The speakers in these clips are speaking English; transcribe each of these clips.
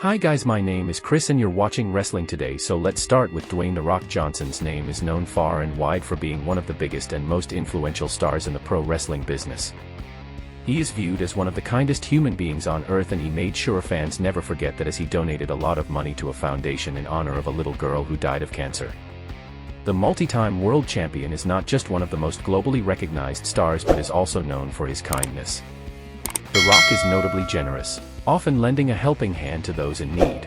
Hi guys, my name is Chris and you're watching Wrestling Today. So let's start with Dwayne "The Rock" Johnson's name is known far and wide for being one of the biggest and most influential stars in the pro wrestling business. He is viewed as one of the kindest human beings on earth, and he made sure fans never forget that as he donated a lot of money to a foundation in honor of a little girl who died of cancer. The multi-time world champion is not just one of the most globally recognized stars but is also known for his kindness. The Rock is notably generous, often lending a helping hand to those in need.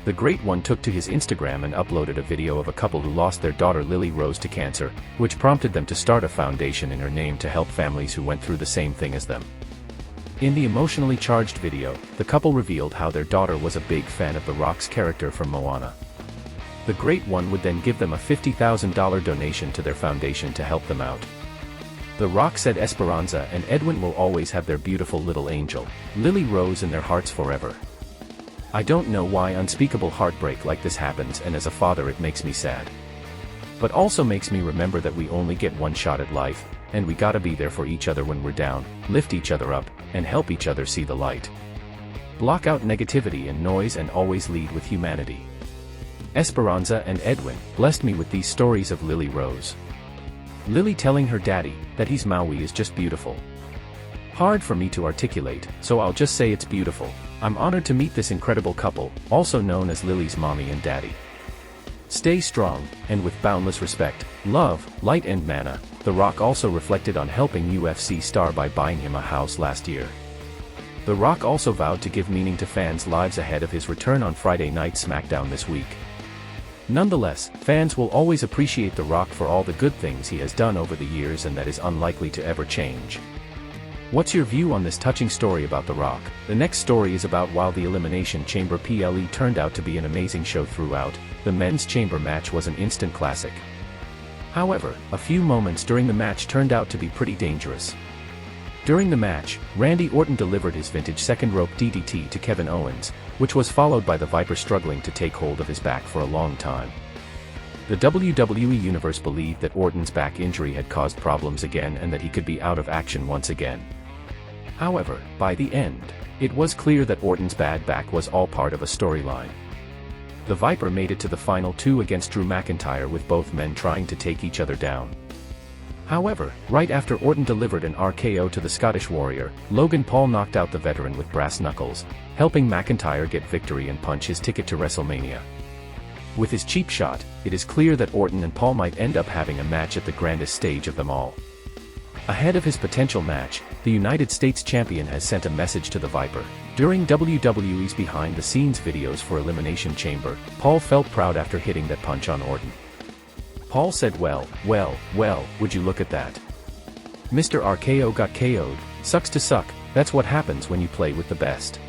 The Great One took to his Instagram and uploaded a video of a couple who lost their daughter Lily Rose to cancer, which prompted them to start a foundation in her name to help families who went through the same thing as them. In the emotionally charged video, the couple revealed how their daughter was a big fan of The Rock's character from Moana. The Great One would then give them a $50,000 donation to their foundation to help them out. The Rock said Esperanza and Edwin will always have their beautiful little angel, Lily Rose, in their hearts forever. I don't know why unspeakable heartbreak like this happens, and as a father it makes me sad. But also makes me remember that we only get one shot at life, and we gotta be there for each other when we're down, lift each other up, and help each other see the light. Block out negativity and noise and always lead with humanity. Esperanza and Edwin blessed me with these stories of Lily Rose. Lily telling her daddy that he's Maui is just beautiful. Hard for me to articulate, so I'll just say it's beautiful. I'm honored to meet this incredible couple, also known as Lily's mommy and daddy. Stay strong, and with boundless respect, love, light and mana. The Rock also reflected on helping UFC star by buying him a house last year. The Rock also vowed to give meaning to fans' lives ahead of his return on Friday Night SmackDown this week. Nonetheless, fans will always appreciate The Rock for all the good things he has done over the years, and that is unlikely to ever change. What's your view on this touching story about The Rock? The next story is about while the Elimination Chamber PLE turned out to be an amazing show throughout, the men's chamber match was an instant classic. However, a few moments during the match turned out to be pretty dangerous. During the match, Randy Orton delivered his vintage second rope DDT to Kevin Owens, which was followed by the Viper struggling to take hold of his back for a long time. The WWE Universe believed that Orton's back injury had caused problems again and that he could be out of action once again. However, by the end, it was clear that Orton's bad back was all part of a storyline. The Viper made it to the final two against Drew McIntyre, with both men trying to take each other down. However, right after Orton delivered an RKO to the Scottish Warrior, Logan Paul knocked out the veteran with brass knuckles, helping McIntyre get victory and punch his ticket to WrestleMania. With his cheap shot, it is clear that Orton and Paul might end up having a match at the grandest stage of them all. Ahead of his potential match, the United States champion has sent a message to the Viper. During WWE's behind-the-scenes videos for Elimination Chamber, Paul felt proud after hitting that punch on Orton. Paul said, well, would you look at that? Mr. RKO got KO'd, sucks to suck, that's what happens when you play with the best.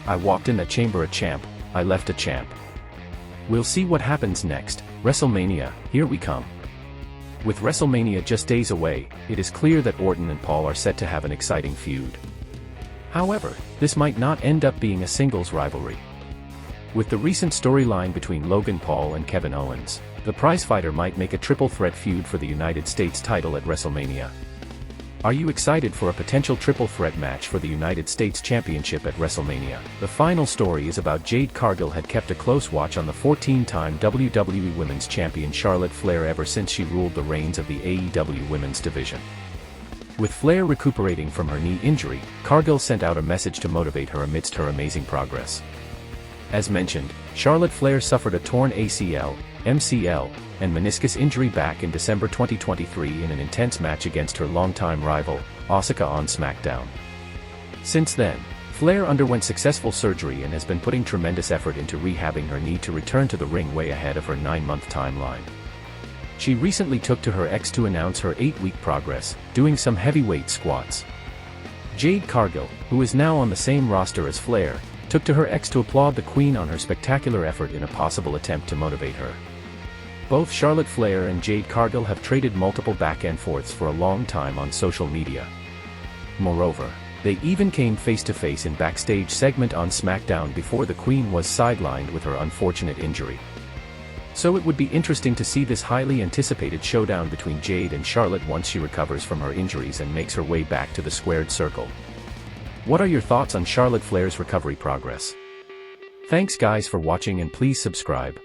I walked in that chamber a champ, I left a champ. We'll see what happens next. WrestleMania, here we come. With WrestleMania just days away, it is clear that Orton and Paul are set to have an exciting feud. However, this might not end up being a singles rivalry. With the recent storyline between Logan Paul and Kevin Owens, the prizefighter might make a triple threat feud for the United States title at WrestleMania. Are you excited for a potential triple threat match for the United States Championship at WrestleMania? The final story is about Jade Cargill had kept a close watch on the 14-time WWE Women's Champion Charlotte Flair ever since she ruled the reins of the AEW Women's Division. With Flair recuperating from her knee injury, Cargill sent out a message to motivate her amidst her amazing progress. As mentioned, Charlotte Flair suffered a torn ACL, MCL, and meniscus injury back in December 2023 in an intense match against her longtime rival, Asuka, on SmackDown. Since then, Flair underwent successful surgery and has been putting tremendous effort into rehabbing her knee to return to the ring way ahead of her 9-month timeline. She recently took to her X to announce her 8-week progress, doing some heavyweight squats. Jade Cargill, who is now on the same roster as Flair, took to her X to applaud the Queen on her spectacular effort in a possible attempt to motivate her. Both Charlotte Flair and Jade Cargill have traded multiple back and forths for a long time on social media. Moreover, they even came face-to-face in backstage segment on SmackDown before the Queen was sidelined with her unfortunate injury. So it would be interesting to see this highly anticipated showdown between Jade and Charlotte once she recovers from her injuries and makes her way back to the squared circle. What are your thoughts on Charlotte Flair's recovery progress? Thanks guys for watching and please subscribe.